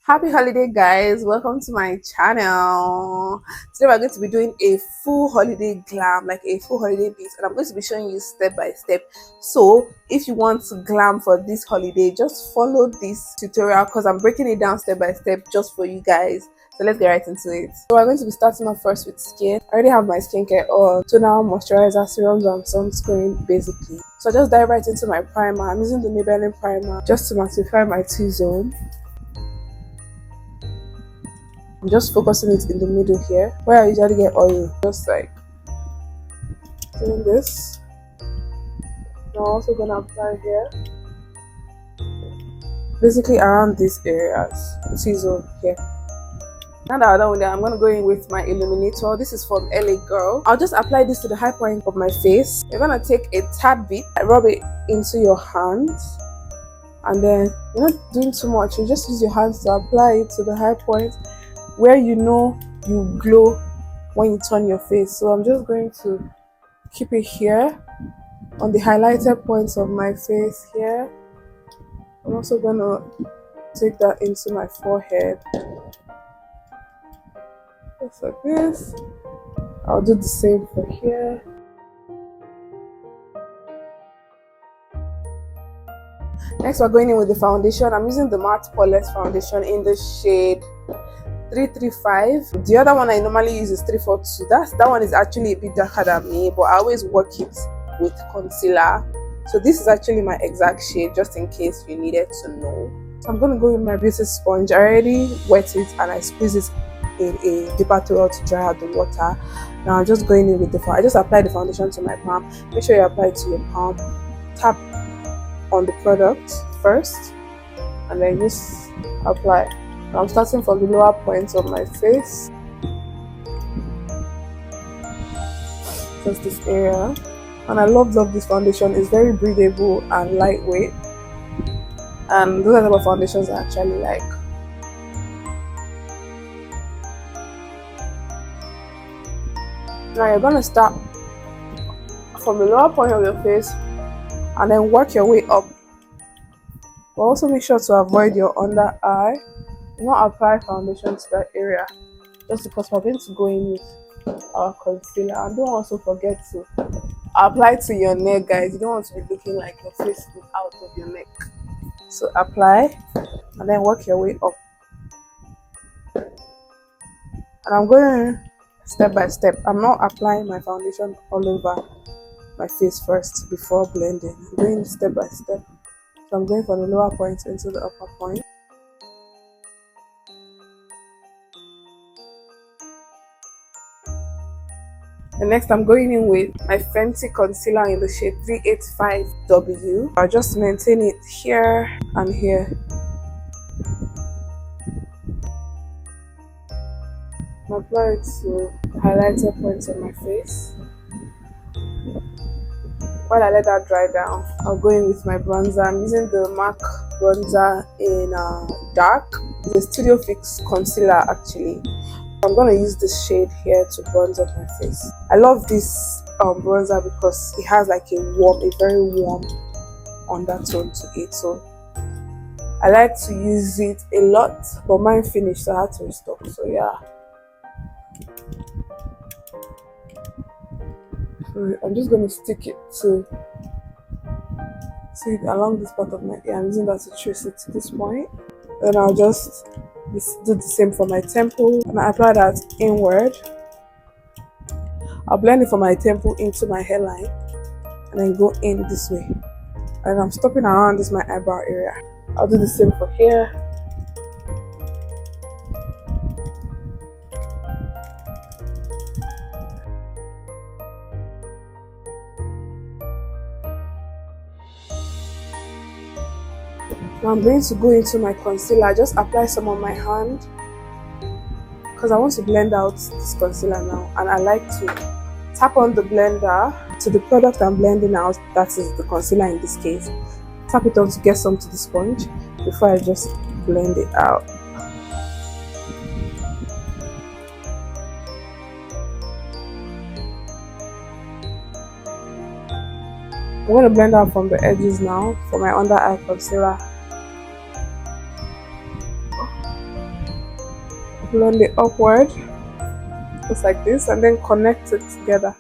Happy holiday, guys! Welcome to my channel. Today we're going to be doing a full holiday glam, like a full holiday piece, and I'm going to be showing you step by step. So if you want to glam for this holiday, just follow this tutorial because I'm breaking it down step by step just for you guys. So let's get right into it. So we're going to be starting off first with skin. I already have my skincare on: toner, moisturizer, serums, and sunscreen basically. So I just dive right into my primer. I'm using the Maybelline primer just to mattify my T-zone. I'm just focusing it in the middle here where I usually get oil, just like doing this. I'm also gonna apply here, basically around these areas, T-zone here. Now that I'm done with that, I'm gonna go in with my Illuminator. This is from LA Girl. I'll just apply this to the high point of my face. You're gonna take a tad bit, rub it into your hands, and then you're not doing too much. You just use your hands to apply it to the high point where you know you glow when you turn your face. So I'm just going to keep it here on the highlighted points of my face here. I'm also gonna take that into my forehead, just like this. I'll do the same for here. Next, we're going in with the foundation. I'm using the matte poreless foundation in the shade 335. The other one I normally use is 342. That one is actually a bit darker than me, but I always work it with concealer. So this is actually my exact shade, just in case you needed to know. So I'm going to go with my beauty sponge. I already wet it and I squeeze it in a paper towel to dry out the water. Now I'm just going in with I just apply the foundation to my palm. Make sure you apply it to your palm. Tap on the product first and then just apply. I'm starting from the lower points of my face, just this area. And I love this foundation. It's very breathable and lightweight, and those are the type of foundations I actually like. Now you're going to start from the lower point of your face and then work your way up, but also make sure to avoid your under eye. Do not apply foundation to that area, just because we're going to go in with our concealer. And don't also forget to apply to your neck, guys. You don't want to be looking like your face is out of your neck. So apply and then work your way up. And I'm going step by step. I'm not applying my foundation all over my face first before blending. I'm going step by step. So I'm going from the lower point into the upper point. And next I'm going in with my Fenty concealer in the shade 385W. I'll just maintain it here and here. I'll apply it to the highlighted points of my face. While I let that dry down, I'll go in with my bronzer. I'm using the MAC bronzer in dark. It's a Studio Fix concealer actually. I'm going to use this shade here to bronze up my face. I love this bronzer because it has like a very warm undertone to it. So I like to use it a lot, but mine finished, so I had to restock. So yeah. So I'm just going to stick it along this part of my ear. I'm using that to trace it to this point. Then I'll just do the same for my temple, and I apply that inward. I'll blend it from my temple into my hairline and then go in this way. And I'm stopping around this my eyebrow area. I'll do the same for here. Now I'm going to go into my concealer. I just apply some on my hand because I want to blend out this concealer now, and I like to tap on the blender to the product I'm blending out, that is the concealer in this case. Tap it on to get some to the sponge before I just blend it out. I'm going to blend out from the edges now for my under eye concealer. blend it upward, just like this, and then connect it together.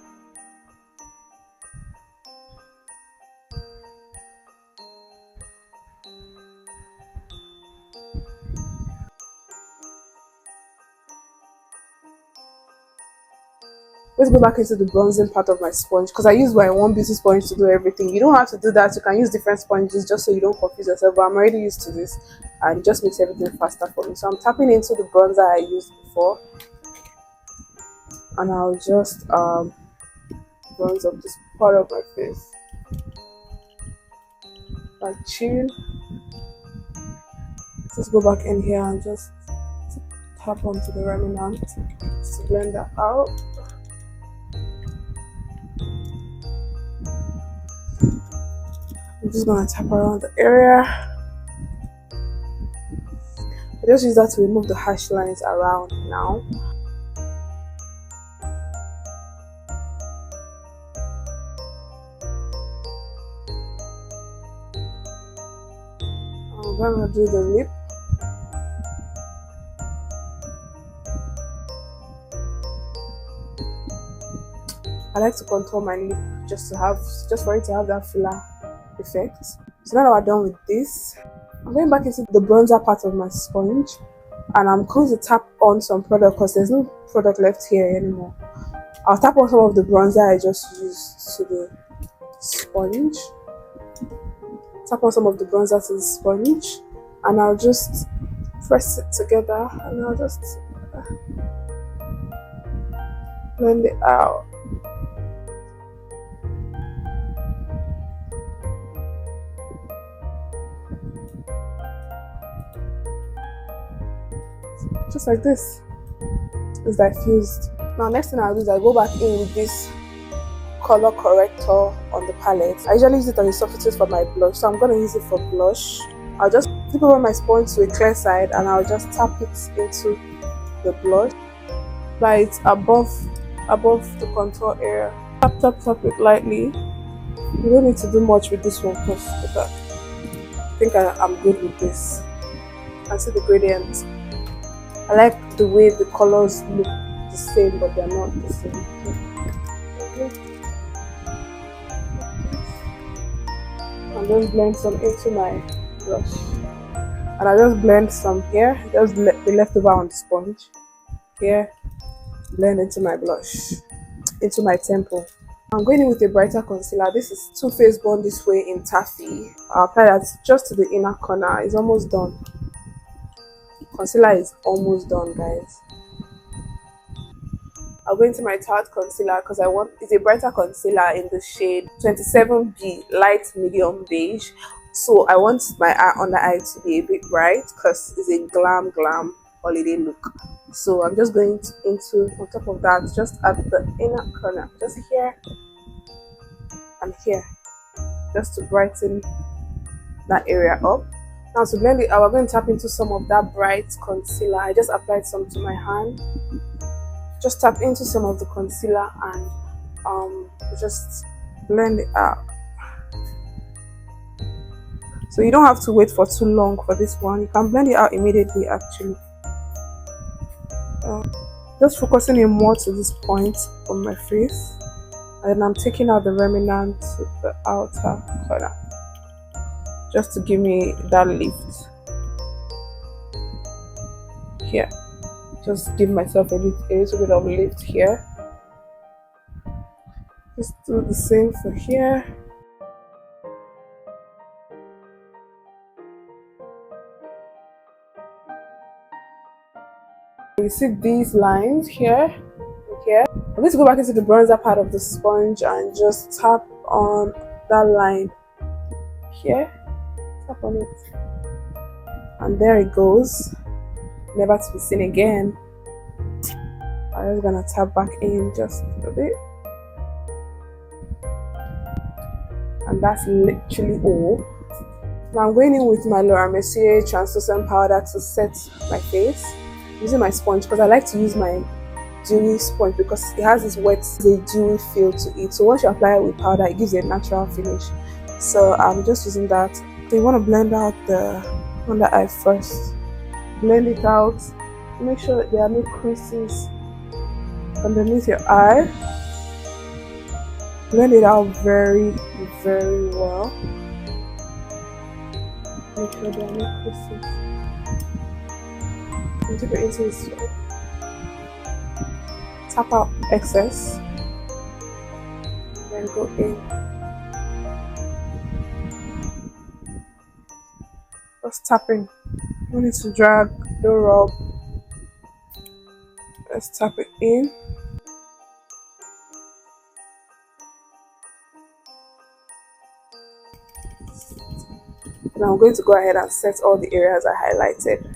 Let's go back into the bronzing part of my sponge because I use my one beauty sponge to do everything. You don't have to do that. You can use different sponges just so you don't confuse yourself, but I'm already used to this and it just makes everything faster for me. So I'm tapping into the bronzer I used before and I'll just bronze up this part of my face. My chin. Just go back in here and just tap onto the remnant to blend that out. I'm just gonna tap around the area. I just use that to remove the harsh lines around now. I'm gonna do the lip. I like to contour my lip just for it to have that filler effect. So now that we're done with this, I'm going back into the bronzer part of my sponge and I'm going to tap on some product because there's no product left here anymore. I'll tap on some of the bronzer I just used to the sponge. Tap on some of the bronzer to the sponge and I'll just press it together and I'll just blend it out. Just like this. It's diffused. Now next thing I'll do is I go back in with this color corrector on the palette. I usually use it on the surfaces for my blush, so I'm going to use it for blush. I'll just flip over my sponge to a clear side and I'll just tap it into the blush. Apply it above the contour area. Tap it lightly. You don't need to do much with this one because I think I'm good with this. I see the gradient. I like the way the colors look the same, but they're not the same. Okay. And then blend some into my brush. And I just blend some here, just the leftover on the sponge. Here, blend into my blush, into my temple. I'm going in with a brighter concealer. This is Too Faced Born This Way in Taffy. I'll apply that just to the inner corner. It's almost done. Concealer is almost done, guys. I'll go into my Tarte concealer because it's a brighter concealer in the shade 27B light medium beige. So I want my under eye to be a bit bright because it's a glam holiday look. So I'm just going into on top of that, just at the inner corner, just here and here, just to brighten that area up. Now to blend it out, we're going to tap into some of that bright concealer. I just applied some to my hand. Just tap into some of the concealer and just blend it out. So you don't have to wait for too long for this one. You can blend it out immediately actually. Just focusing in more to this point on my face. And then I'm taking out the remnant to the outer corner, just to give me that lift here. Just give myself a little bit of lift here. Just do the same for here. You see these lines here and here. I'm going to go back into the bronzer part of the sponge and just tap on that line here. Tap on it. And there it goes. Never to be seen again. I'm just gonna tap back in just a bit. And that's literally all. Now I'm going in with my Laura Mercier translucent powder to set my face. Using my sponge because I like to use my dewy sponge because it has this wet, dewy feel to it. So once you apply it with powder, it gives you a natural finish. So I'm just using that. So you want to blend out the under eye first. Blend it out Make sure there are no creases underneath your eye. Blend it out very, very well. Make sure there are no creases. And dip it into the soap. Tap out excess. Then go in. Just tapping. No need to drag, don't rub. Let's tap it in. Now I'm going to go ahead and set all the areas I highlighted.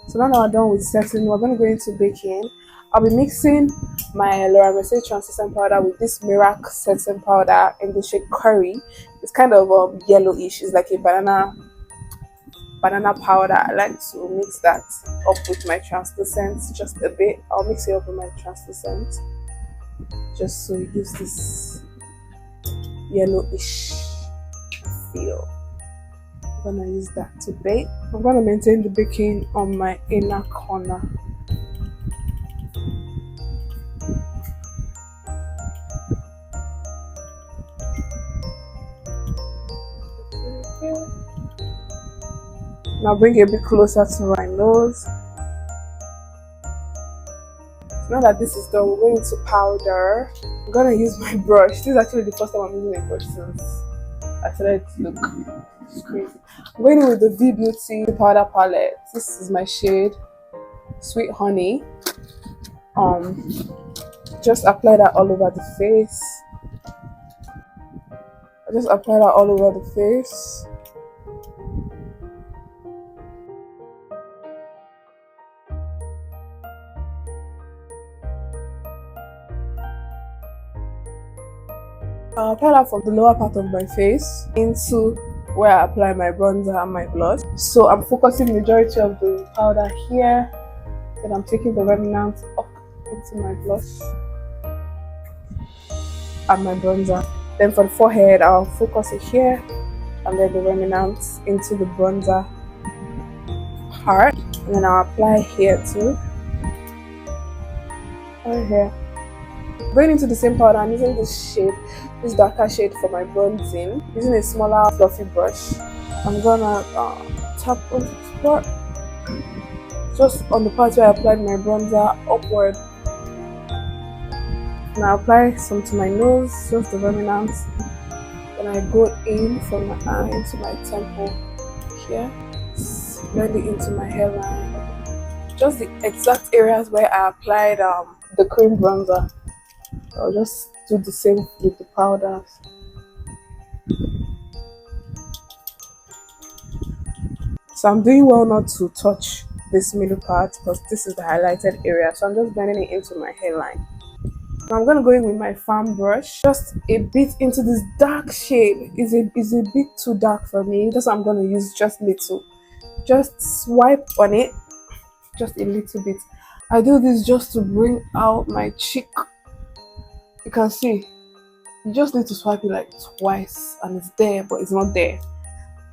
So now that we're done with setting, we're going to go into baking. I'll be mixing my Laura Mercier translucent powder with this Miracle setting powder in the shade Curry. It's kind of yellowish. It's like a banana powder. I like to mix that up with my translucent just a bit. I'll mix it up with my translucent just so it gives this yellowish feel. I'm gonna use that to bake. I'm gonna maintain the baking on my inner corner. Now bring it a bit closer to my nose. So now that this is done, we're going to powder. I'm gonna use my brush. This is actually the first time I'm using a brush since I started to look crazy. I'm going in with the V Beauty powder palette. This is my shade Sweet Honey. Just apply that all over the face. I just apply that all over the face. I'll apply that from the lower part of my face into where I apply my bronzer and my blush. So I'm focusing the majority of the powder here. Then I'm taking the remnant up into my blush and my bronzer. Then for the forehead, I'll focus it here and then the remnants into the bronzer part. And then I'll apply here too. Right here. Going into the same powder, I'm using this shade, this darker shade for my bronzing. Using a smaller fluffy brush, I'm gonna tap on the spot, just on the part where I applied my bronzer upward. And I apply some to my nose, just the remnants. Then I go in from my eye into my temple here, blend it into my hairline. Just the exact areas where I applied the cream bronzer. I'll just do the same with the powders. So I'm doing well not to touch this middle part because this is the highlighted area. So I'm just blending it into my hairline. Now I'm gonna go in with my fan brush, just a bit into this dark shade. Is a bit too dark for me. That's what I'm gonna use, just little. Just swipe on it, just a little bit. I do this just to bring out my cheek. You can see, you just need to swipe it like twice and it's there, but it's not there.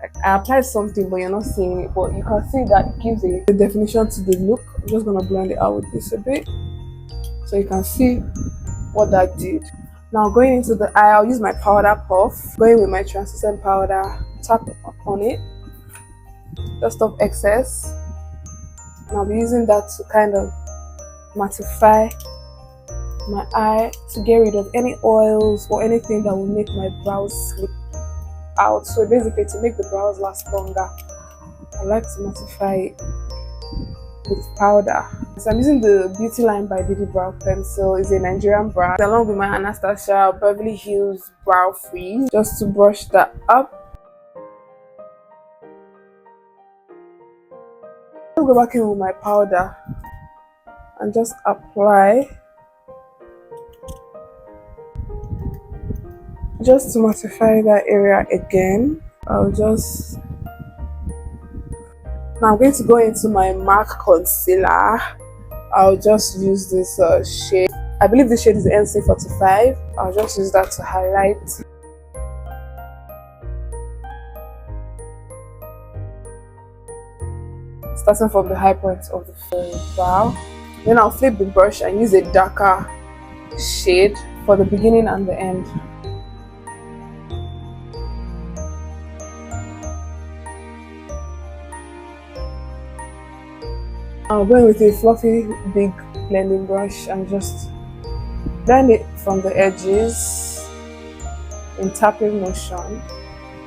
Like I applied something, but you're not seeing it, but you can see that it gives a definition to the look. I'm just gonna blend it out with this a bit, so you can see what that did. Now going into the eye, I'll use my powder puff. Going with my translucent powder, tap on it, just off excess. And I'll be using that to kind of mattify my eye, to get rid of any oils or anything that will make my brows slip out. So basically to make the brows last longer, I like to mattify it with powder. So I'm using the Beauty Line by Didi Brow Pencil. It's a Nigerian brand, along with my Anastasia Beverly Hills Brow Freeze, just to brush that up. I'll go back in with my powder and just apply, just to mattify that area again. Now I'm going to go into my MAC concealer. I'll just use this shade. I believe this shade is NC45. I'll just use that to highlight. starting from the high point of the brow. Then I'll flip the brush and use a darker shade for the beginning and the end. I'm going with a fluffy big blending brush and just blend it from the edges in tapping motion.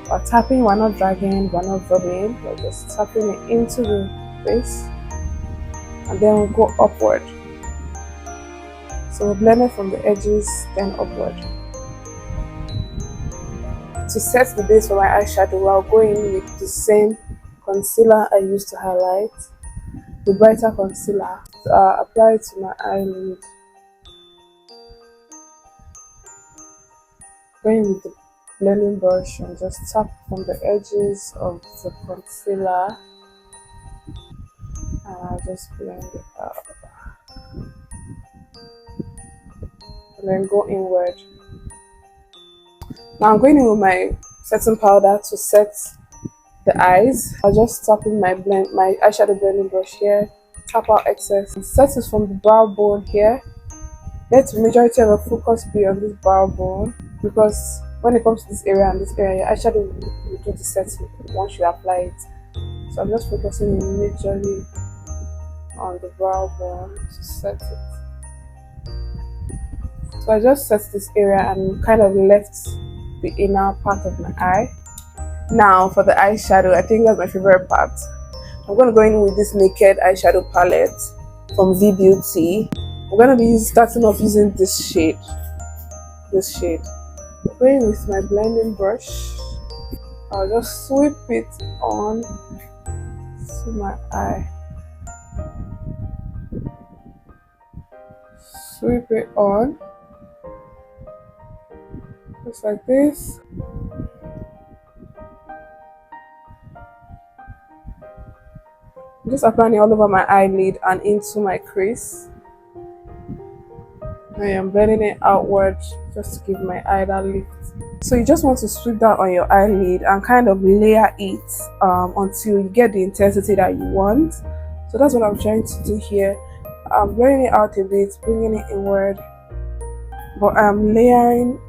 While tapping, we're not dragging, we're not rubbing, we're just tapping it into the face, and then we'll go upward. So we'll blend it from the edges, then upward. To set the base for my eyeshadow, I'll go in with the same concealer I used to highlight, the brighter concealer. Apply it to my eyelid. Going with the blending brush and just tap from the edges of the concealer, and I'll just blend it out and then go inward. Now I'm going in with my setting powder to set the eyes. I'll just tap in my eyeshadow blending brush here, tap out excess, and set it from the brow bone here. Let the majority of the focus be on this brow bone, because when it comes to this area and this area, your eyeshadow will do the setting once you apply it. So I'm just focusing majorly on the brow bone to set it. So I just set this area and kind of left the inner part of my eye. Now for the eyeshadow, I think that's my favorite part. I'm going to go in with this Naked eyeshadow palette from V Beauty. I'm going to be starting off using this shade. Going with my blending brush, I'll just sweep it on to my eye. Sweep it on, just like this. I'm just applying it all over my eyelid and into my crease. I am blending it outward just to give my eye that lift. So you just want to sweep that on your eyelid and kind of layer it until you get the intensity that you want. So that's what I'm trying to do here. I'm blending it out a bit, bringing it inward, but I'm layering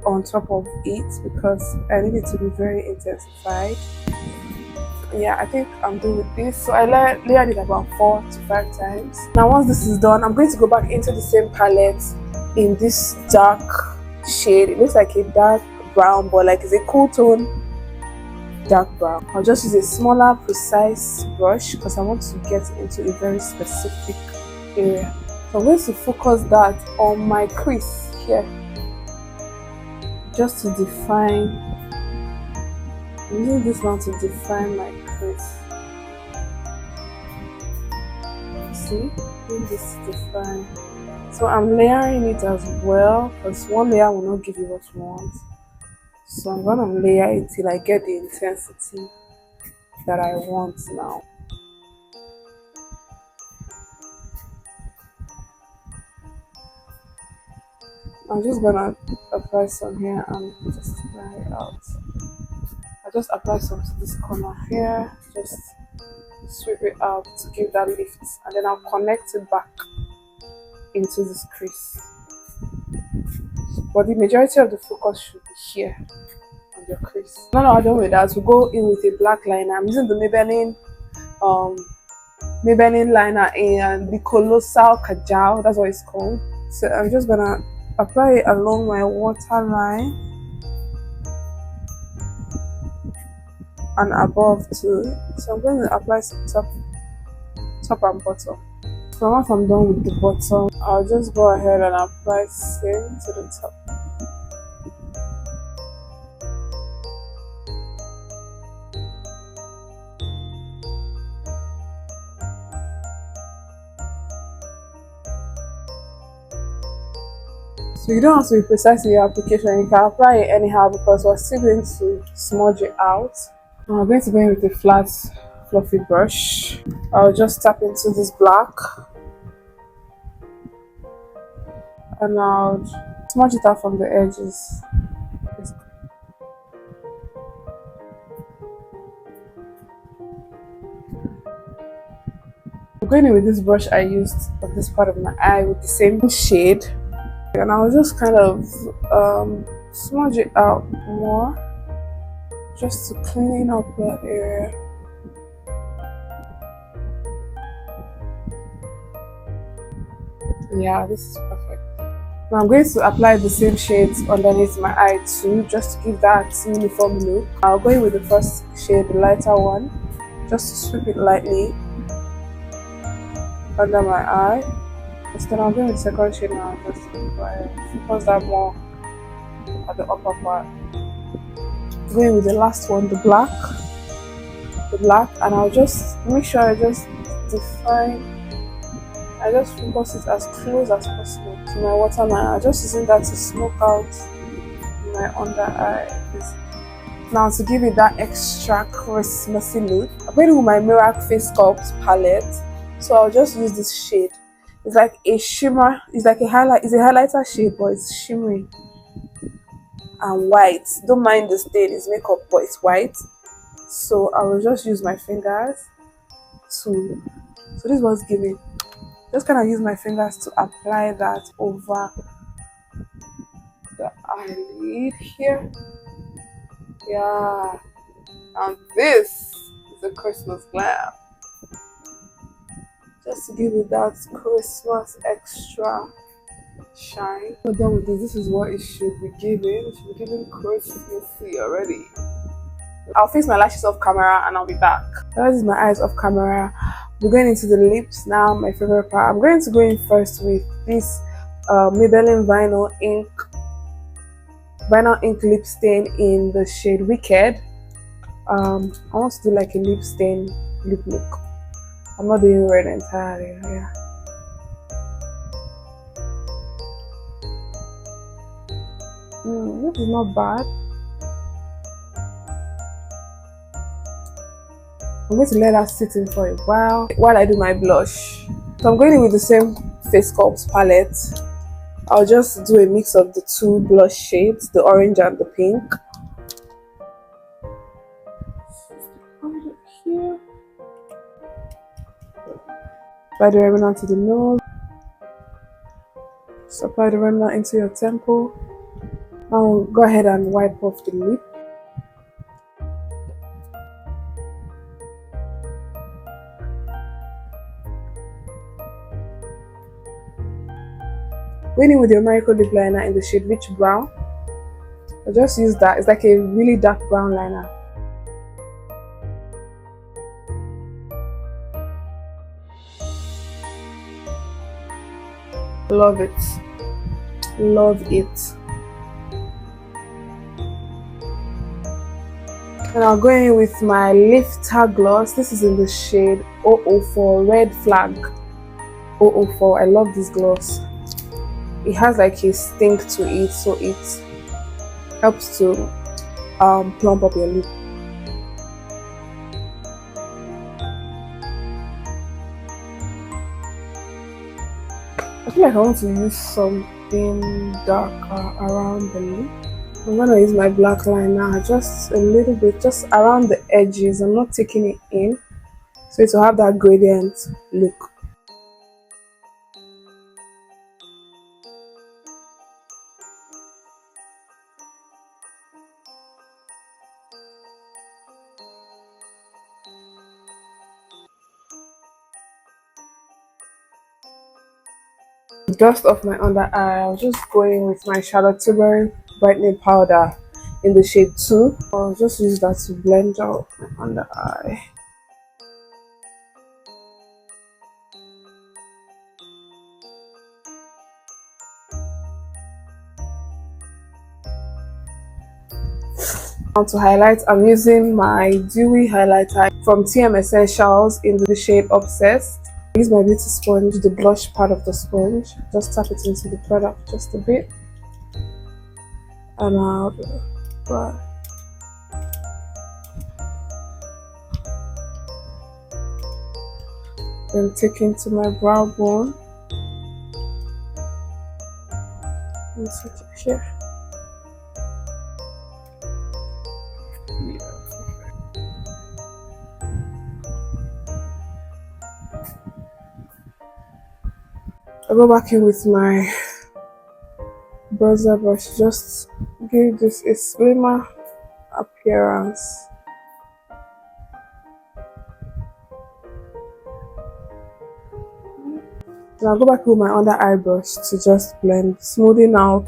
on top of it because I need it to be very intensified. Yeah, I think I'm done with this. So I layered it about 4 to 5 times. Now once this is done, I'm going to go back into the same palette in this dark shade. It looks like a dark brown, but like it's a cool tone dark brown. I'll just use a smaller precise brush because I want to get into a very specific area. So I'm going to focus that on my crease here, just to define. I'm using this one to define my crease. See? This define. So I'm layering it as well because one layer will not give you what you want. So I'm gonna layer it till I get the intensity that I want now. I'm just gonna apply some here and just lay it out. I just apply some to this corner here, just sweep it out to give that lift, and then I'll connect it back into this crease. But the majority of the focus should be here on your crease. Now I'm done with that, we'll go in with a black liner. I'm using the Maybelline liner in the Colossal Kajal, that's what it's called. So I'm just gonna apply it along my waterline and above too. So I'm going to apply some top and bottom. So once I'm done with the bottom, I'll just go ahead and apply same to the top. So you don't have to be precise in your application, you can apply it anyhow because we're still going to smudge it out. Now I'm going to go in with a flat fluffy brush. I'll just tap into this black and I'll smudge it out from the edges. going in with this brush I used on this part of my eye with the same shade, and I'll just kind of smudge it out more just to clean up that area. Yeah, this is perfect. Now I'm going to apply the same shades underneath my eye too, just to give that uniform look. I'll go in with the first shade, the lighter one, just to sweep it lightly under my eye. Then I'll go with the second shade now, just to focus that more at the upper part. Going with the last one, the black, and I'll just make sure I just define. I just focus it as close as possible to my waterline. I'm just using that to smoke out my under eye. Now to give it that extra Christmassy look, I'm going with my Miracle Face Sculpt palette. So I'll just use this shade. It's like a shimmer. It's like a highlight. It's a highlighter shade, but it's shimmery and white. Don't mind the stain. It's makeup, but it's white. So I will just use my fingers to. So this was giving. Just kind of use my fingers to apply that over the eyelid here. Yeah, and this is a Christmas glam. Just to give it that Christmas extra shine. We're done with this. This is what it should be giving. It should be giving Christmassy already. I'll fix my lashes off camera and I'll be back. This is my eyes off camera. We're going into the lips now, my favorite part. I'm going to go in first with this Maybelline Vinyl Ink lip stain in the shade Wicked. I want to do like a lip stain lip look. I'm not doing red entirely. Yeah. This is not bad. I'm going to let that sit in for a while I do my blush. So I'm going in with the same Face Sculpt palette. I'll just do a mix of the two blush shades, the orange and the pink. Here. Apply the remnant to the nose. Just apply the remnant into your temple. Now go ahead and wipe off the lip. Going in with your Miracle lip liner in the shade Rich Brown. I'll just use that. It's like a really dark brown liner. Love it. Love it. And I'll go in with my Lifter gloss. This is in the shade 004 Red Flag 004. I love this gloss. It has like a stink to it, so it helps to plump up your lip. I feel like I want to use something darker around the lip. I'm gonna use my black liner just a little bit, just around the edges. I'm not taking it in, so it will have that gradient look. Dust off my under eye. I'll just go in with my Shadow Tilbury brightening powder in the shade 2. I'll just use that to blend out my under eye. Now to highlight, I'm using my dewy highlighter from TM Essentials in the shade Obsessed. I use my beauty sponge, the blush part of the sponge. Just tap it into the product just a bit. And I'll do that. Then take into my brow bone. And set it here. I go back in with my bronzer brush, just give this a slimmer appearance. And I'll go back with my under eye brush to just blend, smoothing out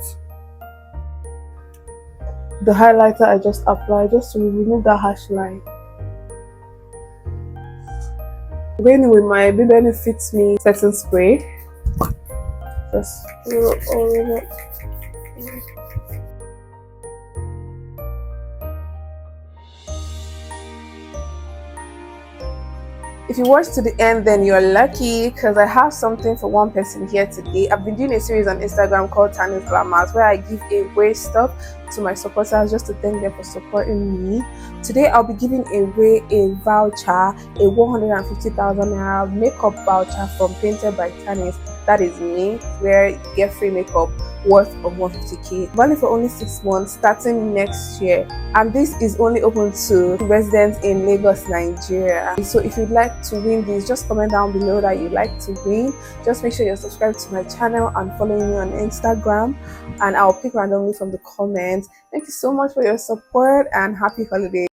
the highlighter I just applied, just to remove that harsh line. Going in with my Baby Fits Me setting spray, just roll all over. If you watch to the end, then you're lucky, because I have something for one person here today. I've been doing a series on Instagram called Tannis where I give away stuff to my supporters just to thank them for supporting me. Today I'll be giving away a voucher, a 150,000 naira makeup voucher from Painted by Tannis. That is me, where you get free makeup worth of 150k, valid for only 6 months starting next year, and this is only open to residents in Lagos, Nigeria. So if you'd like to win this, just comment down below that you'd like to win. Just make sure you're subscribed to my channel and following me on Instagram, and I'll pick randomly from the comments. Thank you so much for your support, and happy holidays.